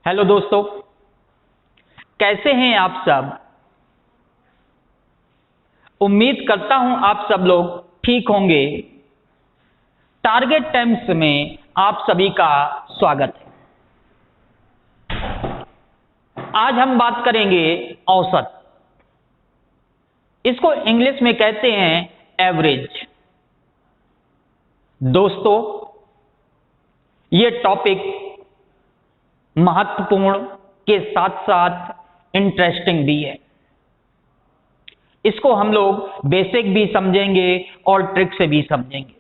Hello दोस्तों, कैसे हैं आप सब। उम्मीद करता हूं आप सब लोग ठीक होंगे। टारगेट टाइम्स में आप सभी का स्वागत है। आज हम बात करेंगे औसत। इसको इंग्लिश में कहते हैं एवरेज। दोस्तों, ये टॉपिक महत्वपूर्ण के साथ साथ इंटरेस्टिंग भी है। इसको हम लोग बेसिक भी समझेंगे और ट्रिक से भी समझेंगे।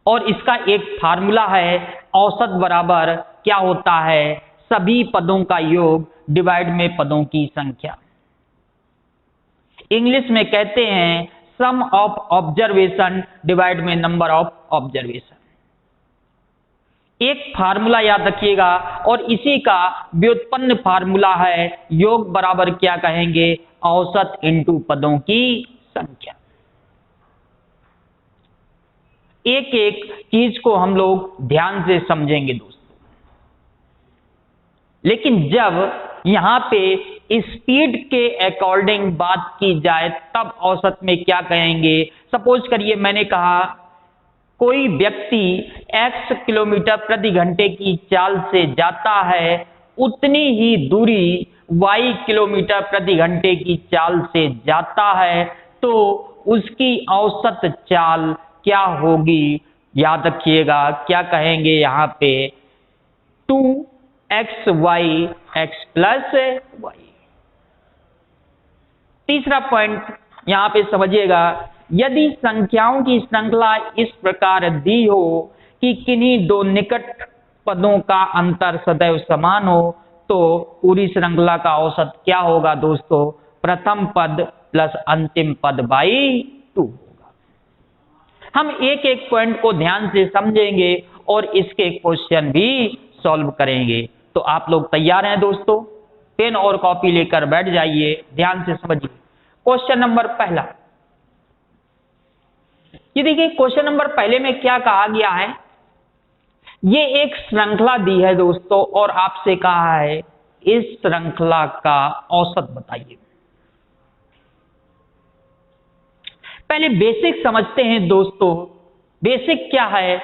और इसका एक फार्मूला है, औसत बराबर क्या होता है, सभी पदों का योग डिवाइड में पदों की संख्या। इंग्लिश में कहते हैं सम ऑफ ऑब्जर्वेशन डिवाइड में नंबर ऑफ ऑब्जर्वेशन। एक फार्मूला याद रखिएगा और इसी का व्युत्पन्न फार्मूला है योग बराबर क्या कहेंगे, औसत इंटू पदों की संख्या। एक एक चीज को हम लोग ध्यान से समझेंगे दोस्तों। लेकिन जब यहां पे स्पीड के अकॉर्डिंग बात की जाए तब औसत में क्या कहेंगे। सपोज करिए मैंने कहा कोई व्यक्ति x किलोमीटर प्रति घंटे की चाल से जाता है, उतनी ही दूरी y किलोमीटर प्रति घंटे की चाल से जाता है, तो उसकी औसत चाल क्या होगी। याद रखिएगा क्या कहेंगे यहां पे, 2xy x प्लस y। तीसरा पॉइंट यहां पे समझिएगा, यदि संख्याओं की श्रृंखला इस प्रकार दी हो कि किन्हीं दो निकट पदों का अंतर सदैव समान हो, तो पूरी श्रृंखला का औसत क्या होगा दोस्तों, प्रथम पद प्लस अंतिम पद बाई 2 होगा। हम एक एक पॉइंट को ध्यान से समझेंगे और इसके क्वेश्चन भी सॉल्व करेंगे। तो आप लोग तैयार हैं दोस्तों, पेन और कॉपी लेकर बैठ जाइए, ध्यान से समझिए। क्वेश्चन नंबर पहला, ये देखिए क्वेश्चन नंबर पहले में क्या कहा गया है। ये एक श्रृंखला दी है दोस्तों और आपसे कहा है इस श्रृंखला का औसत बताइए। पहले बेसिक समझते हैं दोस्तों। बेसिक क्या है,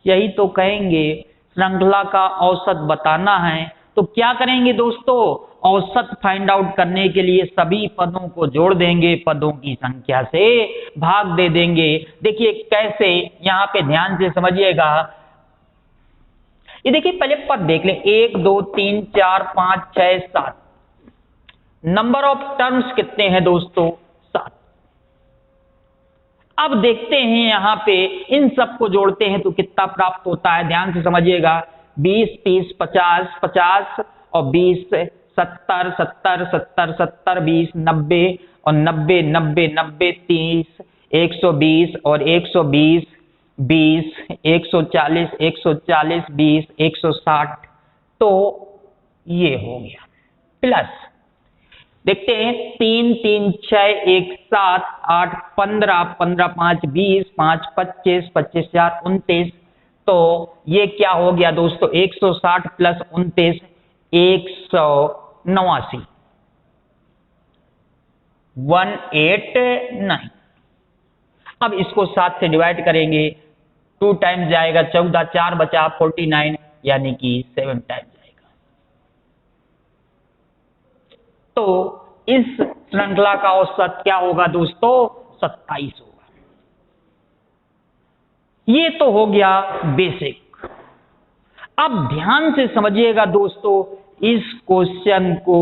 यही तो कहेंगे श्रृंखला का औसत बताना है। तो क्या करेंगे दोस्तों, औसत फाइंड आउट करने के लिए सभी पदों को जोड़ देंगे, पदों की संख्या से भाग दे देंगे। देखिए कैसे, यहां पे ध्यान से समझिएगा। ये देखिए पहले पद देख लें, 1 2 3 4 5 6 7। नंबर ऑफ टर्म्स कितने हैं दोस्तों, 7। अब देखते हैं यहां पे इन सबको जोड़ते हैं तो कितना प्राप्त होता है, ध्यान से समझिएगा। 20 30 50 50 और 20 70 70 70 70 20 90 और 90 90 90 30 120 और 120 20 140 140 20 160। तो ये हो गया प्लस, देखते हैं 3 3 6 1 7 8 15 15 5 20 5 25 25 4 29। तो ये क्या हो गया दोस्तों, 160 प्लस 29 189 189। अब इसको 7 से डिवाइड करेंगे, 2 टाइम्स जाएगा 14, 4 बचा 49, यानी कि 7 टाइम्स जाएगा। तो इस श्रृंखला का औसत क्या होगा दोस्तों, 27 होगा। ये तो हो गया बेसिक। अब ध्यान से समझिएगा दोस्तों, इस क्वेश्चन को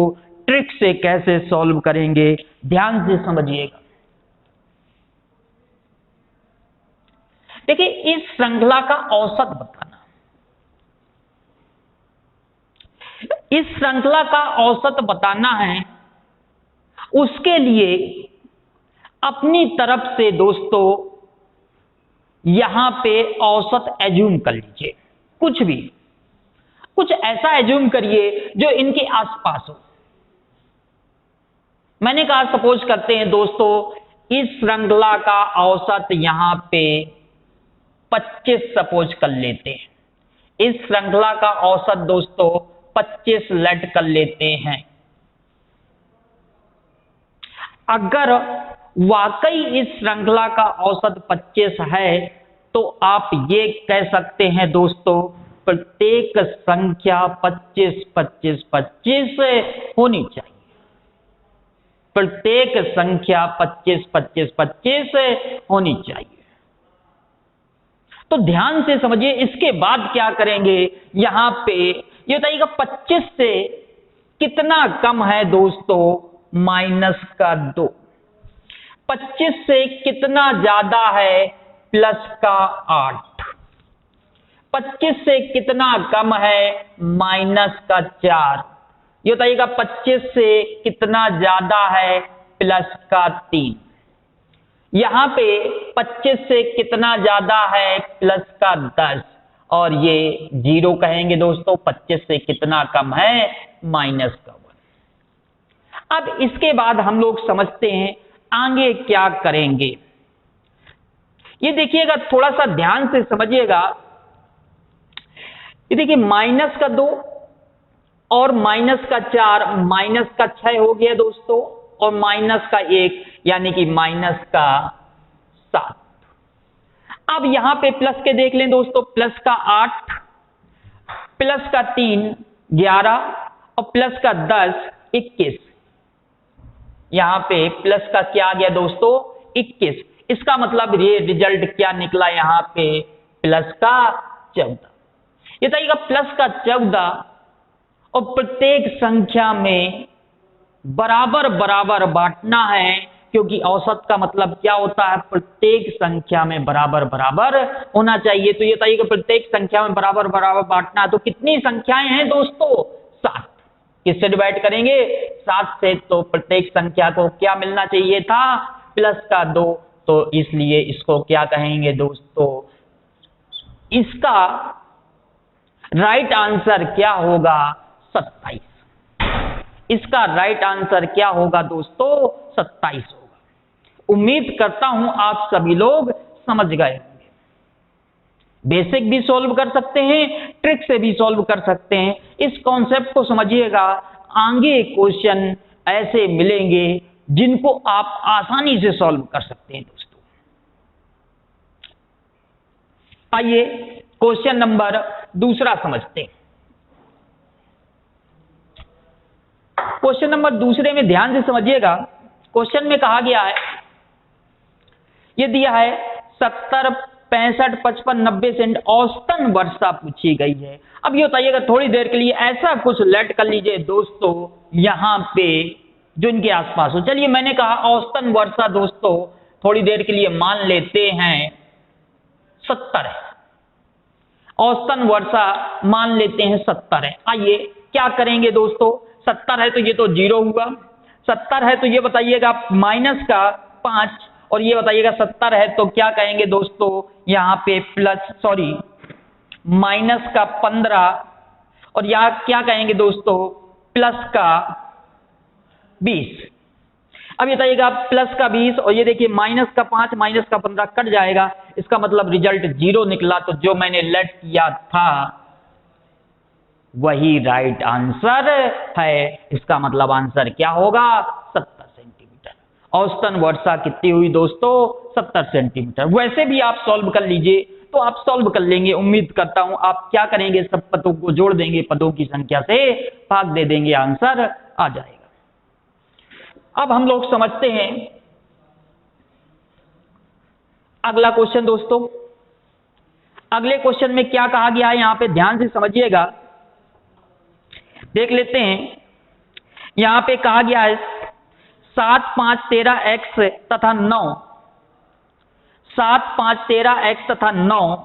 ट्रिक से कैसे सॉल्व करेंगे, ध्यान से समझिएगा। देखिए इस श्रृंखला का औसत बताना, इस श्रृंखला का औसत बताना है, उसके लिए अपनी तरफ से दोस्तों यहां पे औसत एज्यूम कर लीजिए। कुछ ऐसा एज्यूम करिए जो इनके आसपास हो। मैंने कहा सपोज करते हैं दोस्तों इस श्रृंखला का औसत यहां पे 25 सपोज कर लेते हैं। इस श्रृंखला का औसत दोस्तों 25 लेट कर लेते हैं। अगर वाकई इस श्रृंखला का औसत 25 है तो आप ये कह सकते हैं दोस्तों प्रत्येक संख्या 25 25 25 होनी चाहिए। प्रत्येक संख्या 25 25 25 होनी चाहिए। तो ध्यान से समझिए, इसके बाद क्या करेंगे, यहां पे ये बताइएगा 25 से कितना कम है दोस्तों, -2। 25 से कितना ज्यादा है, +8। 25 से कितना कम है, -4। ये बताइएगा 25 से कितना ज्यादा है, +3। यहां पे 25 से कितना ज्यादा है, +10। और ये 0 कहेंगे दोस्तों। 25 से कितना कम है, -1। अब इसके बाद हम लोग समझते हैं आगे क्या करेंगे। ये देखिएगा, थोड़ा सा ध्यान से समझिएगा। ये देखिए -2 और -4 -6 हो गया दोस्तों, और -1 यानी कि -7। अब यहां पे प्लस के देख लें दोस्तों, +8, +3 11 और +10 21। यहां पे प्लस का क्या आ गया दोस्तों, 21। इसका मतलब ये रिजल्ट क्या निकला, यहां पे +14। ये बताइएगा +14 और प्रत्येक संख्या में बराबर बराबर बांटना है, क्योंकि औसत का मतलब क्या होता है, प्रत्येक संख्या में बराबर बराबर होना चाहिए। तो ये बताइएगा प्रत्येक संख्या में बराबर बराबर बांटना है। तो कितनी संख्याएं हैं दोस्तों, 7। किससे डिवाइड करेंगे, 7 से। तो प्रत्येक संख्या को क्या मिलना चाहिए था, +2। तो इसलिए इसको क्या कहेंगे दोस्तों, इसका राइट आंसर क्या होगा, 27। इसका राइट आंसर क्या होगा दोस्तों, 27 होगा। उम्मीद करता हूं आप सभी लोग समझ गए होंगे। बेसिक भी सॉल्व कर सकते हैं, ट्रिक से भी सॉल्व कर सकते हैं। इस कॉन्सेप्ट को समझिएगा, आगे क्वेश्चन ऐसे मिलेंगे जिनको आप आसानी से सॉल्व कर सकते हैं दोस्तों। आइए क्वेश्चन नंबर दूसरा समझते हैं। क्वेश्चन नंबर दूसरे में ध्यान से समझिएगा। क्वेश्चन में कहा गया है, ये दिया है 70 65 55 90 सेंट औसतन वर्षा पूछी गई है। अब ये बताइएगा, थोड़ी देर के लिए ऐसा कुछ लेट कर लीजिए दोस्तों यहां पे जो इनके आसपास हो। चलिए, मैंने कहा औसतन वर्षा दोस्तों थोड़ी देर के लिए मान लेते हैं 70 है। औसतन वर्षा मान लेते हैं 70 है। आइए क्या करेंगे दोस्तों, 70 है तो ये तो 0 हुआ। 70 है तो ये बताइएगा -5, और ये बताइएगा 70 है तो क्या कहेंगे दोस्तों, यहां पे -15, और यहां क्या कहेंगे दोस्तों, +20। अब ये बताइएगा +20, और ये देखिए -5 -15 कट जाएगा। इसका मतलब रिजल्ट 0 निकला। तो जो मैंने लेट किया था वही राइट आंसर है। इसका मतलब आंसर क्या होगा, 70 सेंटीमीटर। औसतन वर्षा कितनी हुई दोस्तों, 70 सेंटीमीटर। वैसे भी आप सॉल्व कर लीजिए तो आप सॉल्व कर लेंगे। उम्मीद करता हूं आप क्या करेंगे, सब पदों को जोड़ देंगे, पदों की संख्या से भाग दे देंगे, आंसर आ जाएगा। अब हम लोग समझते हैं अगला क्वेश्चन दोस्तों। अगले क्वेश्चन में क्या कहा गया है, यहां पे ध्यान से समझिएगा, देख लेते हैं। यहां पे कहा गया है 7 5 13 x तथा 9, 7 5 13 x तथा 9,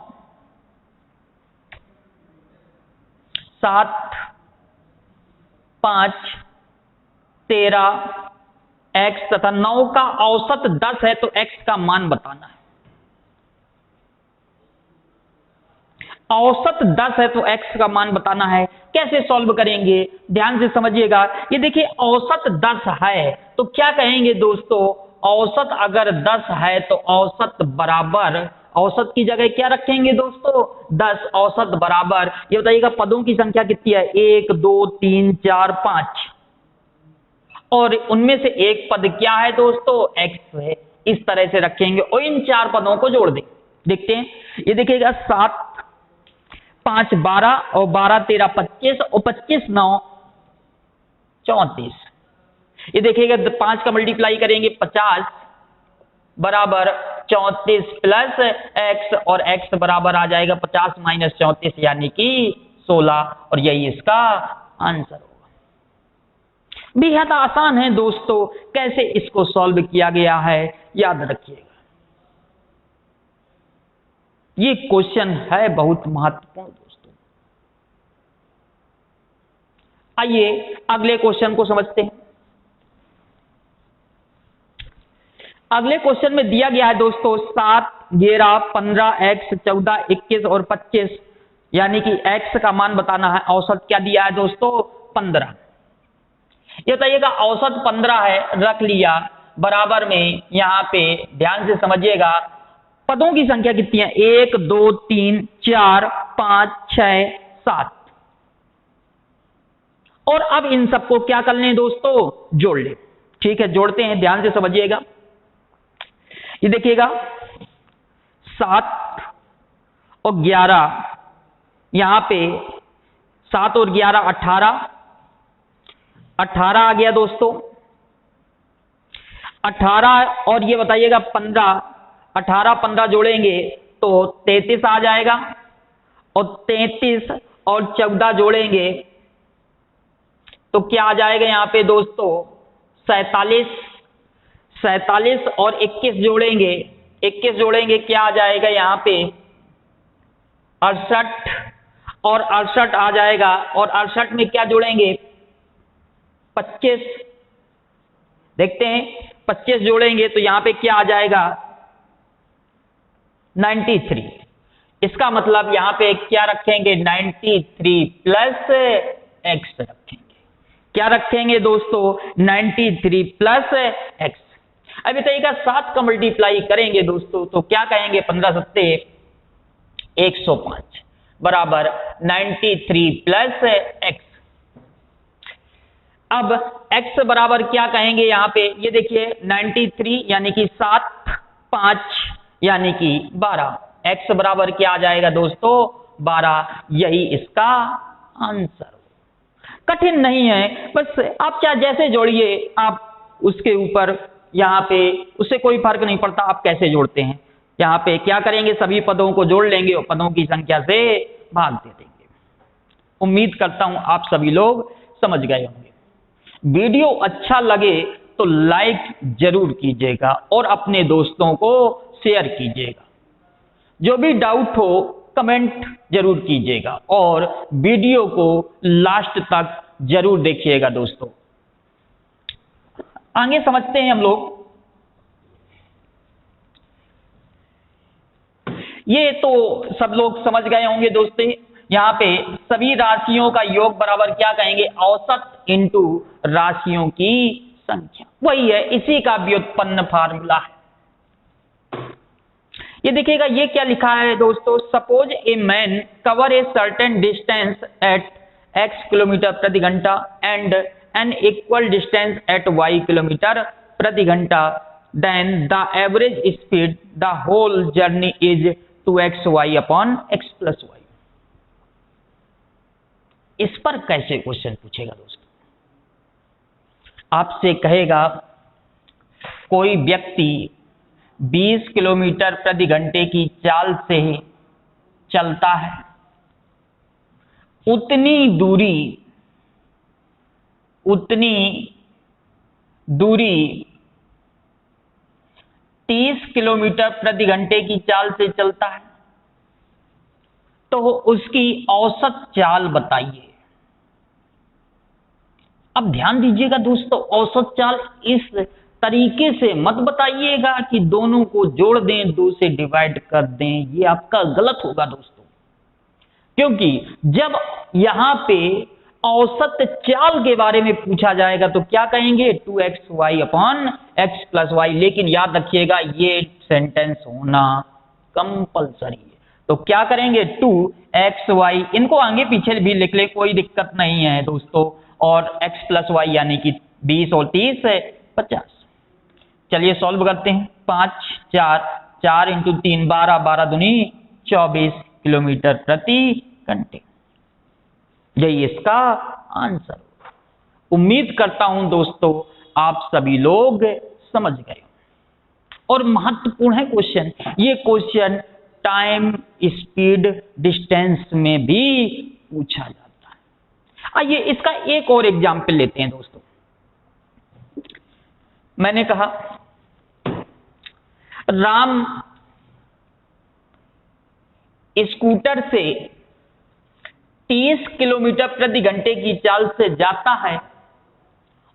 7 5 13 x तथा 9 का औसत 10 है तो x का मान बताना है। औसत 10 है तो x का मान बताना है। कैसे सॉल्व करेंगे, ध्यान से समझिएगा। ये देखिए औसत 10 है तो क्या कहेंगे दोस्तों, औसत अगर 10 है तो औसत बराबर औसत की जगह क्या रखेंगे दोस्तों? 10। औसत बराबर, ये बताइएगा पदों की संख्या कितनी है? 1 2 3 4 5, और उनमें से एक पद क्या है दोस्तों? x है। इस तरह से रखेंगे और इन 4 पदों को जोड़ दें। देखते हैं, ये देखिएगा 7 5 12 और 12 13 25 और 25 9 34। ये देखिएगा 5 का मल्टीप्लाई करेंगे 50 बराबर 34 प्लस x, और x बराबर आ जाएगा 50 माइनस 34 यानी कि 16, और यही इसका आंसर होगा। बेहद आसान है दोस्तों, कैसे इसको सॉल्व किया गया है याद रखिएगा। ये क्वेश्चन है बहुत महत्वपूर्ण दोस्तों। आइए अगले क्वेश्चन को समझते हैं। अगले क्वेश्चन में दिया गया है दोस्तों 7 11 15 x 14 21 और 25, यानी कि x का मान बताना है। औसत क्या दिया है दोस्तों? 15। ये बताइएगा औसत 15 है, रख लिया, बराबर में यहां पे ध्यान से समझिएगा पदों की संख्या कितनी है? 1 2 3 4 5 6 7, और अब इन सबको क्या कर लें दोस्तों? जोड़ लें। ठीक है, जोड़ते हैं, ध्यान से समझिएगा। ये देखिएगा 7 और 11, यहां पे 7 और 11 18, 18 आ गया दोस्तों। 18 और ये बताइएगा 15, 18 15 जोड़ेंगे तो 33 आ जाएगा, और 33 और 14 जोड़ेंगे तो क्या आ जाएगा यहाँ पे दोस्तों? 47। 47 और 21 जोड़ेंगे, 21 जोड़ेंगे क्या आ जाएगा यहाँ पे? 68, और 68 आ जाएगा, और 68 में क्या जोड़ेंगे? 25। देखते हैं, 25 जोड़ेंगे तो यहां पे क्या आ जाएगा? 93। इसका मतलब यहां पे क्या रखेंगे? 93 प्लस x रखेंगे। क्या रखेंगे दोस्तों? 93 प्लस x। अब बताइएगा 7 का मल्टीप्लाई करेंगे दोस्तों तो क्या कहेंगे? 15 सत्ते 105 बराबर 93 प्लस x। अब x बराबर क्या कहेंगे यहां पे? ये देखिए 93 यानी कि 7 5 यानी कि 12, x बराबर क्या आ जाएगा दोस्तों? 12। यही इसका आंसर। कठिन नहीं है, बस आप चाहे जैसे जोड़िए, आप उसके ऊपर यहाँ पे उससे कोई फर्क नहीं पड़ता आप कैसे जोड़ते हैं। यहाँ पे क्या करेंगे? सभी पदों को जोड़ लेंगे और पदों की संख्या से भाग दे देंगे। उम्मीद करता हूं आप सभी लोग समझ गए होंगे। वीडियो अच्छा लगे तो लाइक जरूर कीजिएगा और अपने दोस्तों को शेयर कीजिएगा। जो भी डाउट हो कमेंट जरूर कीजिएगा, और वीडियो को लास्ट तक जरूर देखिएगा दोस्तों। आगे समझते हैं हम लोग। ये तो सब लोग समझ गए होंगे दोस्तों। यहाँ पे सभी राशियों का योग बराबर क्या कहेंगे? औसत इंटू राशियों की संख्या। वही है, इसी का व्युत्पन्न फार्मूला है। ये देखिएगा ये क्या लिखा है दोस्तों? Suppose a man cover a certain distance at x kilometre प्रति घंटा and an equal distance at y kilometre प्रति घंटा, then the average speed the whole journey is 2xy upon x plus y। इस पर कैसे क्वेश्चन पूछेगा दोस्तों? आपसे कहेगा कोई व्यक्ति 20 किलोमीटर प्रति घंटे की चाल से चलता है, उतनी दूरी 30 किलोमीटर प्रति घंटे की चाल से चलता है, तो उसकी औसत चाल बताइए। अब ध्यान दीजिएगा दोस्तों, औसत चाल इस तरीके से मत बताइएगा कि दोनों को जोड़ दें, 2 से डिवाइड कर दें, ये आपका गलत होगा दोस्तों। क्योंकि जब यहां पे औसत चाल के बारे में पूछा जाएगा तो क्या कहेंगे? 2xy upon x plus y। लेकिन याद रखिएगा ये सेंटेंस होना कंपल्सरी है। तो क्या करेंगे 2xy, इनको आगे पीछे भी लिख ले, कोई दिक्कत नहीं है दोस्तों, और x प्लस वाई यानी कि 20 और 30 है 50। चलिए सॉल्व करते हैं। 5 4 4 इंटू 3 12, 12 दूनी 24 किलोमीटर प्रति घंटे, यही इसका आंसर। उम्मीद करता हूं दोस्तों आप सभी लोग समझ गए। और महत्वपूर्ण है क्वेश्चन, ये क्वेश्चन टाइम स्पीड डिस्टेंस में भी पूछा जाता है। आइए इसका एक और एग्जाम्पल लेते हैं दोस्तों। मैंने कहा राम स्कूटर से 30 किलोमीटर प्रति घंटे की चाल से जाता है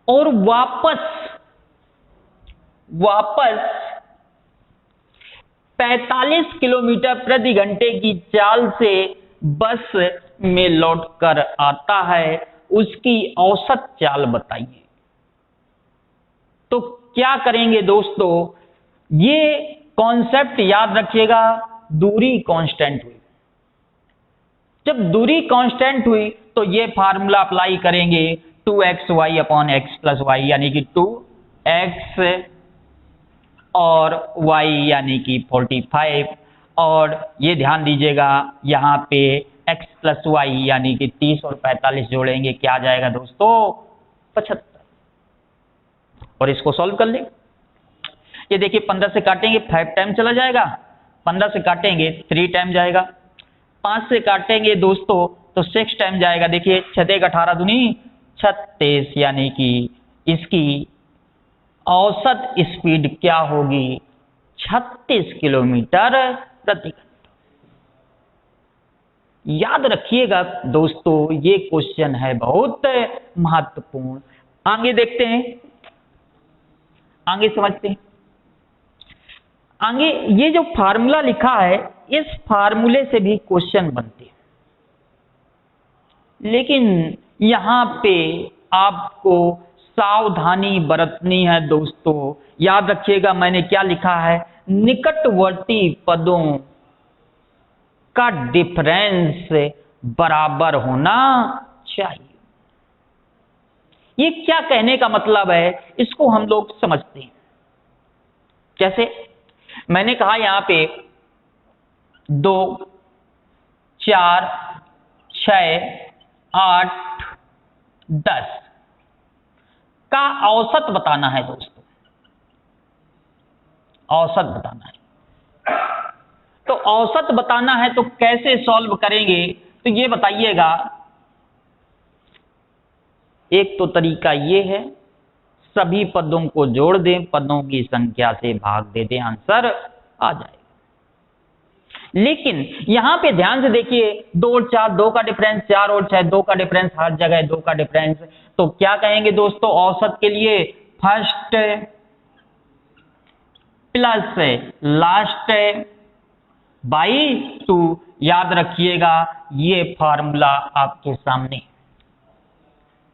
और वापस 45 किलोमीटर प्रति घंटे की चाल से बस में लौट कर आता है, उसकी औसत चाल बताइए। तो क्या करेंगे दोस्तों, ये कॉन्सेप्ट याद रखिएगा, दूरी कांस्टेंट हुई। जब दूरी कांस्टेंट हुई तो ये फार्मूला अप्लाई करेंगे 2xy upon x plus Y, यानी कि 2x और y यानी कि 45, और ये ध्यान दीजिएगा यहाँ पे x प्लस वाई यानी कि 30 और 45 जोड़ेंगे, क्या आ जाएगा दोस्तों 75। और इसको सॉल्व कर ले। ये देखिए 15 से काटेंगे 5 टाइम चला जाएगा, 15 से काटेंगे 3 टाइम जाएगा, 5 से काटेंगे दोस्तों तो 6 टाइम जाएगा। देखिए 6 18 दूनी 36, यानी कि इसकी औसत स्पीड क्या होगी 36 किलोमीटर प्रति घंटा। याद रखिएगा दोस्तों ये क्वेश्चन है बहुत महत्वपूर्ण। आगे देखते हैं, आगे समझते हैं। आगे ये जो फार्मूला लिखा है, इस फार्मूले से भी क्वेश्चन बनते हैं, लेकिन यहां पे आपको सावधानी बरतनी है दोस्तों। याद रखिएगा मैंने क्या लिखा है, निकटवर्ती पदों का डिफरेंस बराबर होना चाहिए। ये क्या कहने का मतलब है, इसको हम लोग समझते हैं। जैसे मैंने कहा यहां पे 2 4 6 8 10 का औसत बताना है दोस्तों, औसत बताना है। तो औसत बताना है तो कैसे सॉल्व करेंगे, तो ये बताइएगा। एक तो तरीका ये है, सभी पदों को जोड़ दें, पदों की संख्या से भाग दे दें, आंसर आ जाएगा। लेकिन यहां पे ध्यान से देखिए, 2 और 4 2 का डिफरेंस, 4 और 6 2 का डिफरेंस, हर जगह 2 का डिफरेंस। तो क्या कहेंगे दोस्तों औसत के लिए, फर्स्ट प्लस लास्ट बाई 2। याद रखिएगा ये फार्मूला आपके सामने,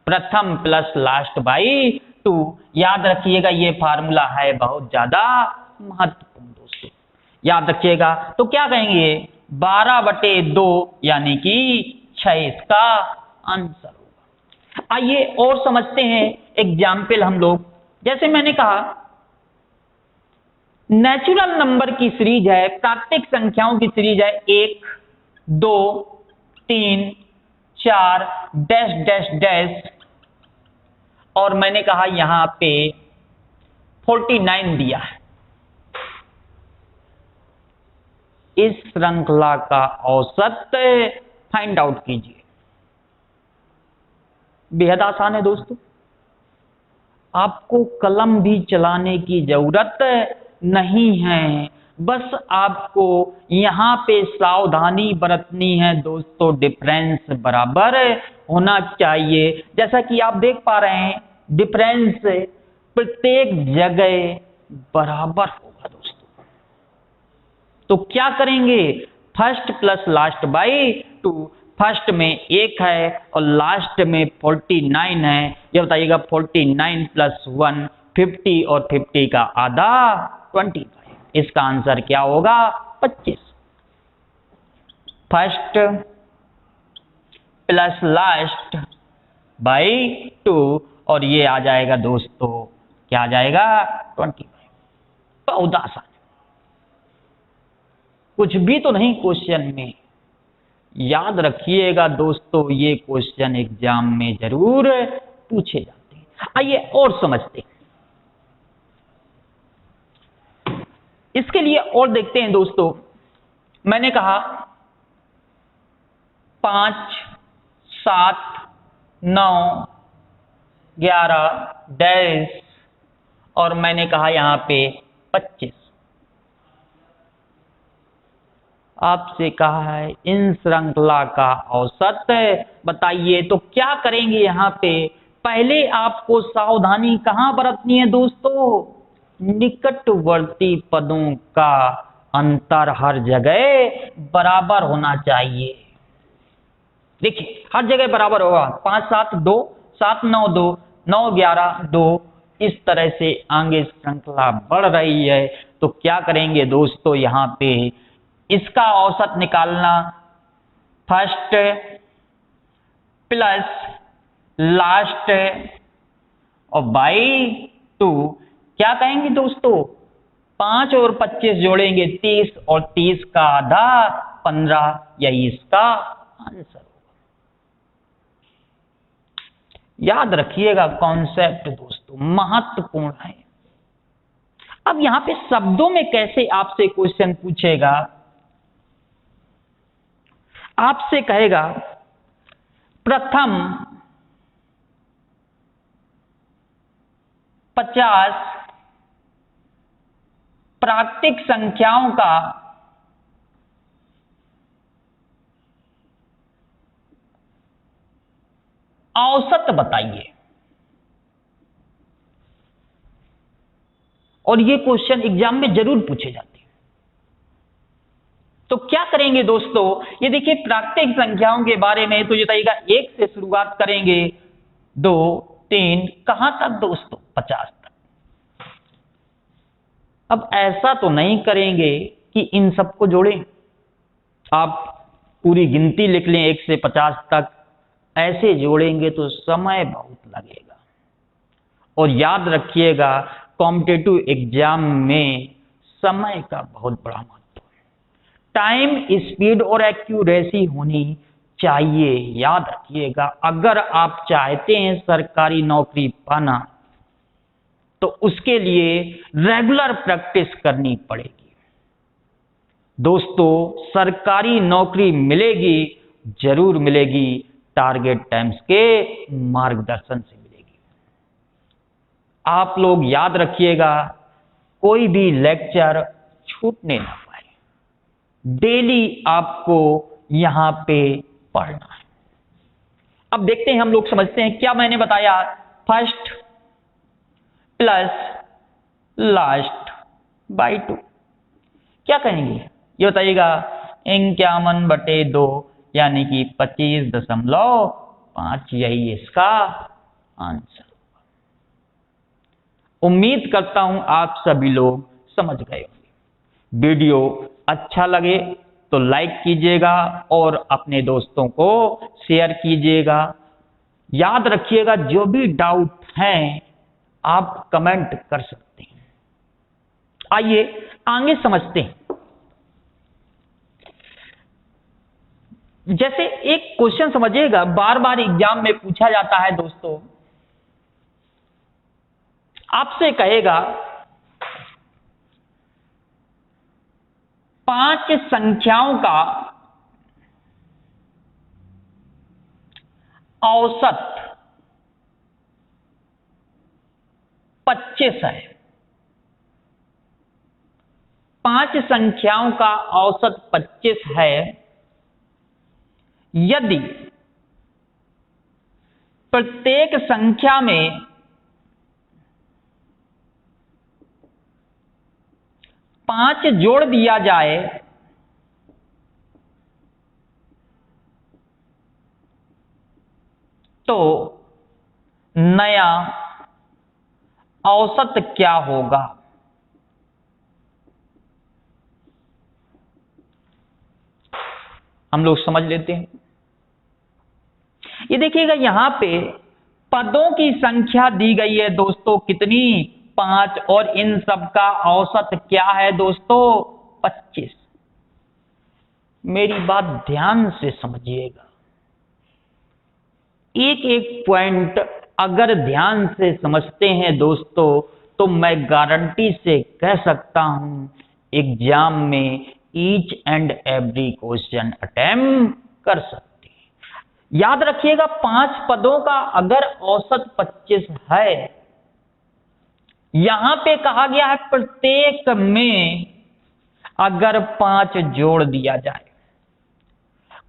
प्रथम प्लस लास्ट बाई 2। याद रखिएगा ये फार्मूला है बहुत ज्यादा महत्वपूर्ण दोस्तों, याद रखिएगा। तो क्या कहेंगे 12/2 यानी कि 6 इसका आंसर होगा। आइए और समझते हैं एग्जाम्पल हम लोग। जैसे मैंने कहा नेचुरल नंबर की सीरीज है, प्राकृतिक संख्याओं की सीरीज है 1 2 3 4 डैश डैश डैश, और मैंने कहा यहां पे 49 दिया है। इस श्रृंखला का औसत फाइंड आउट कीजिए। बेहद आसान है दोस्तों, आपको कलम भी चलाने की जरूरत नहीं है, बस आपको यहां पे सावधानी बरतनी है दोस्तों, डिफरेंस बराबर होना चाहिए। जैसा कि आप देख पा रहे हैं डिफरेंस प्रत्येक जगह बराबर होगा दोस्तों। तो क्या करेंगे, first plus last by 2। First में 1 है और लास्ट में 49 है। ये बताइएगा 49 प्लस 1 50, और 50 का आधा 25। इसका आंसर क्या होगा 25, फर्स्ट प्लस लास्ट बाई 2, और ये आ जाएगा दोस्तों, क्या आ जाएगा 25। बहुत आसान, कुछ भी तो नहीं क्वेश्चन में। याद रखिएगा दोस्तों, ये क्वेश्चन एग्जाम में जरूर पूछे जाते हैं। आइए और समझते हैं, इसके लिए और देखते हैं दोस्तों। मैंने कहा 5, 7, 9, 11 डैश, और मैंने कहा यहां पे 25। आपसे कहा है इन श्रृंखला का औसत बताइए, तो क्या करेंगे यहां पे? पहले आपको सावधानी कहां बरतनी है दोस्तों? निकटवर्ती पदों का अंतर हर जगह बराबर होना चाहिए। देखिए हर जगह बराबर होगा। 5, 7, 2, 7, 9, 2, 9, 11, 2, इस तरह से आगे श्रृंखला बढ़ रही है। तो क्या करेंगे दोस्तों, यहां पे इसका औसत निकालना, फर्स्ट प्लस लास्ट और बाई 2, क्या कहेंगे दोस्तों? 5 और 25 जोड़ेंगे 30, और 30 का आधा 15, यही इसका आंसर होगा। याद रखिएगा कॉन्सेप्ट दोस्तों, महत्वपूर्ण है। अब यहां पे शब्दों में कैसे आपसे क्वेश्चन पूछेगा? आपसे कहेगा प्रथम 50 प्राकृतिक संख्याओं का औसत बताइए। और ये क्वेश्चन एग्जाम में जरूर पूछे जाते हैं। तो क्या करेंगे दोस्तों, ये देखिए प्राकृतिक संख्याओं के बारे में तो ये बताइएगा 1 से शुरुआत करेंगे, 2, 3, कहां तक दोस्तों? 50 तक। अब ऐसा तो नहीं करेंगे कि इन सबको जोड़ें, आप पूरी गिनती लिख लें 1 से 50 तक। ऐसे जोड़ेंगे तो समय बहुत लगेगा। और याद रखिएगा कॉम्पिटिटिव एग्जाम में समय का बहुत बड़ा महत्व है। टाइम, स्पीड और एक्यूरेसी होनी चाहिए। याद रखिएगा, अगर आप चाहते हैं सरकारी नौकरी पाना तो उसके लिए रेगुलर प्रैक्टिस करनी पड़ेगी दोस्तों। सरकारी नौकरी मिलेगी, जरूर मिलेगी, टारगेट टाइम्स के मार्गदर्शन से मिलेगी। आप लोग याद रखिएगा, कोई भी लेक्चर छूटने ना पाए, डेली आपको यहां पे पढ़ना है। अब देखते हैं, हम लोग समझते हैं क्या मैंने बताया। फर्स्ट प्लस लास्ट बाई 2, क्या कहेंगे ये बताइएगा? 51/2 यानी कि 25.5, यही इसका आंसर। उम्मीद करता हूं आप सभी लोग समझ गए होंगे। वीडियो अच्छा लगे तो लाइक कीजिएगा और अपने दोस्तों को शेयर कीजिएगा। याद रखिएगा, जो भी डाउट हैं आप कमेंट कर सकते हैं। आइए आगे समझते हैं। जैसे एक क्वेश्चन समझिएगा, बार बार एग्जाम में पूछा जाता है दोस्तों। आपसे कहेगा 5 संख्याओं का औसत 25 है। 5 संख्याओं का औसत 25 है। यदि प्रत्येक संख्या में 5 जोड़ दिया जाए तो नया औसत क्या होगा? हम लोग समझ लेते हैं। ये देखिएगा यहां पे पदों की संख्या दी गई है दोस्तों, कितनी? 5, और इन सब का औसत क्या है दोस्तों? 25। मेरी बात ध्यान से समझिएगा, एक एक पॉइंट अगर ध्यान से समझते हैं दोस्तों तो मैं गारंटी से कह सकता हूं एग्जाम में each and every question attempt कर सकते हैं। याद रखिएगा 5 पदों का अगर औसत 25 है, यहां पे कहा गया है प्रत्येक में अगर 5 जोड़ दिया जाए,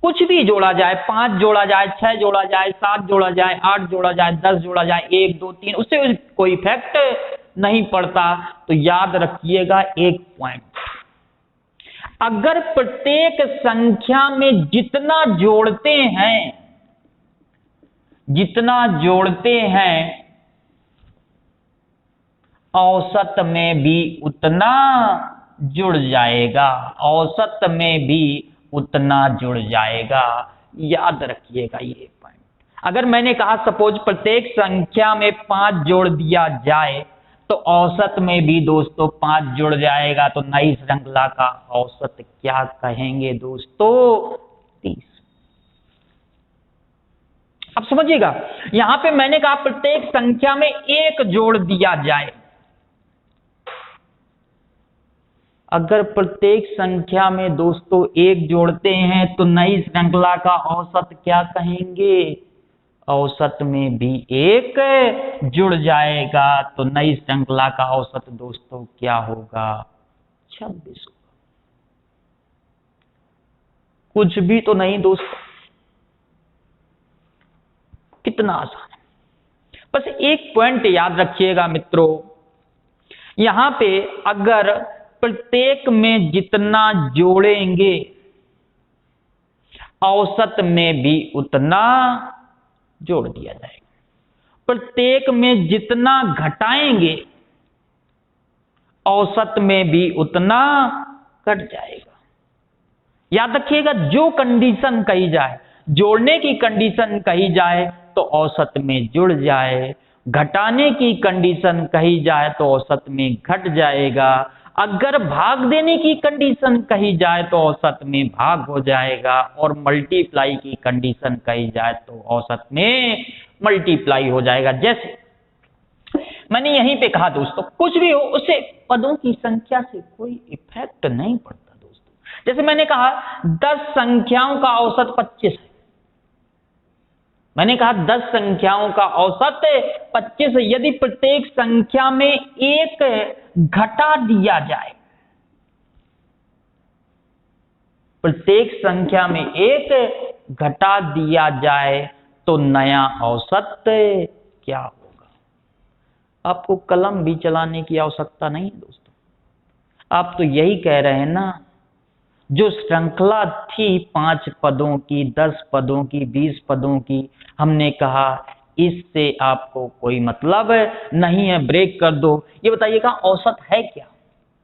कुछ भी जोड़ा जाए, 5 जोड़ा जाए, 6 जोड़ा जाए, 7 जोड़ा जाए, 8 जोड़ा जाए, 10 जोड़ा जाए, 1 2 3, उससे कोई इफेक्ट नहीं पड़ता। तो याद रखिएगा एक पॉइंट, अगर प्रत्येक संख्या में जितना जोड़ते हैं औसत में भी उतना जुड़ जाएगा, औसत में भी उतना जुड़ जाएगा। याद रखिएगा ये पॉइंट। अगर मैंने कहा सपोज प्रत्येक संख्या में 5 जोड़ दिया जाए तो औसत में भी दोस्तों 5 जुड़ जाएगा, तो नई श्रृंखला का औसत क्या कहेंगे दोस्तों? 30। अब समझिएगा, यहां पे मैंने कहा प्रत्येक संख्या में 1 जोड़ दिया जाए, अगर प्रत्येक संख्या में दोस्तों 1 जोड़ते हैं तो नई श्रृंखला का औसत क्या कहेंगे? औसत में भी 1 जुड़ जाएगा, तो नई श्रृंखला का औसत दोस्तों क्या होगा? 26। कुछ भी तो नहीं दोस्तों, कितना आसान है। बस एक पॉइंट याद रखिएगा मित्रों, यहां पे अगर प्रत्येक में जितना जोड़ेंगे औसत में भी उतना जोड़ दिया जाएगा, प्रत्येक में जितना घटाएंगे औसत में भी उतना घट जाएगा। याद रखिएगा, जो कंडीशन कही जाए, जोड़ने की कंडीशन कही जाए तो औसत में जुड़ जाए, घटाने की कंडीशन कही जाए तो औसत में घट जाएगा, अगर भाग देने की कंडीशन कही जाए तो औसत में भाग हो जाएगा, और मल्टीप्लाई की कंडीशन कही जाए तो औसत में मल्टीप्लाई हो जाएगा। जैसे मैंने यहीं पे कहा दोस्तों, कुछ भी हो उससे पदों की संख्या से कोई इफेक्ट नहीं पड़ता दोस्तों। जैसे मैंने कहा 10 संख्याओं का औसत 25 है, मैंने कहा 10 संख्याओं का औसत 25 है। यदि प्रत्येक संख्या में 1 घटा दिया जाए, प्रत्येक संख्या में 1 घटा दिया जाए तो नया औसत क्या होगा? आपको कलम भी चलाने की आवश्यकता नहीं है दोस्तों, आप तो यही कह रहे हैं ना, जो श्रृंखला थी 5 पदों की, 10 पदों की, 20 पदों की, हमने कहा इससे आपको कोई मतलब नहीं है, ब्रेक कर दो। ये बताइएगा औसत है क्या?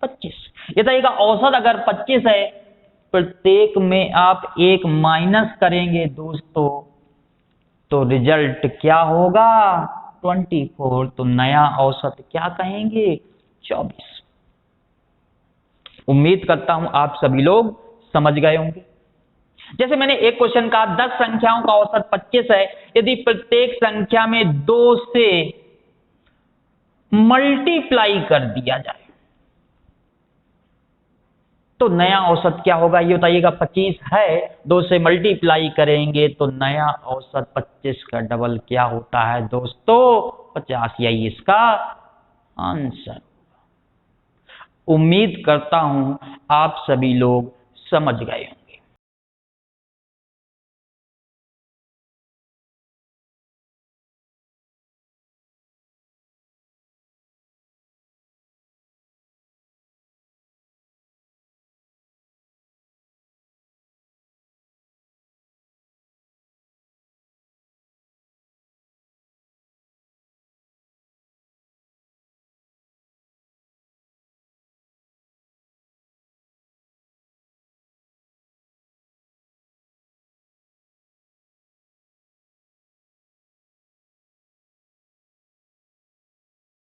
25। ये बताइएगा औसत अगर 25 है, प्रत्येक में आप 1 माइनस करेंगे दोस्तों तो रिजल्ट क्या होगा? 24। तो नया औसत क्या कहेंगे? 24। उम्मीद करता हूं आप सभी लोग समझ गए होंगे। जैसे मैंने एक क्वेश्चन कहा 10 संख्याओं का औसत 25 है, यदि प्रत्येक संख्या में 2 से मल्टीप्लाई कर दिया जाए तो नया औसत क्या होगा? ये बताइएगा। 25 है, 2 से मल्टीप्लाई करेंगे तो नया औसत 25 का डबल क्या होता है दोस्तों? 50। यही इसका आंसर। उम्मीद करता हूं आप सभी लोग समझ गए।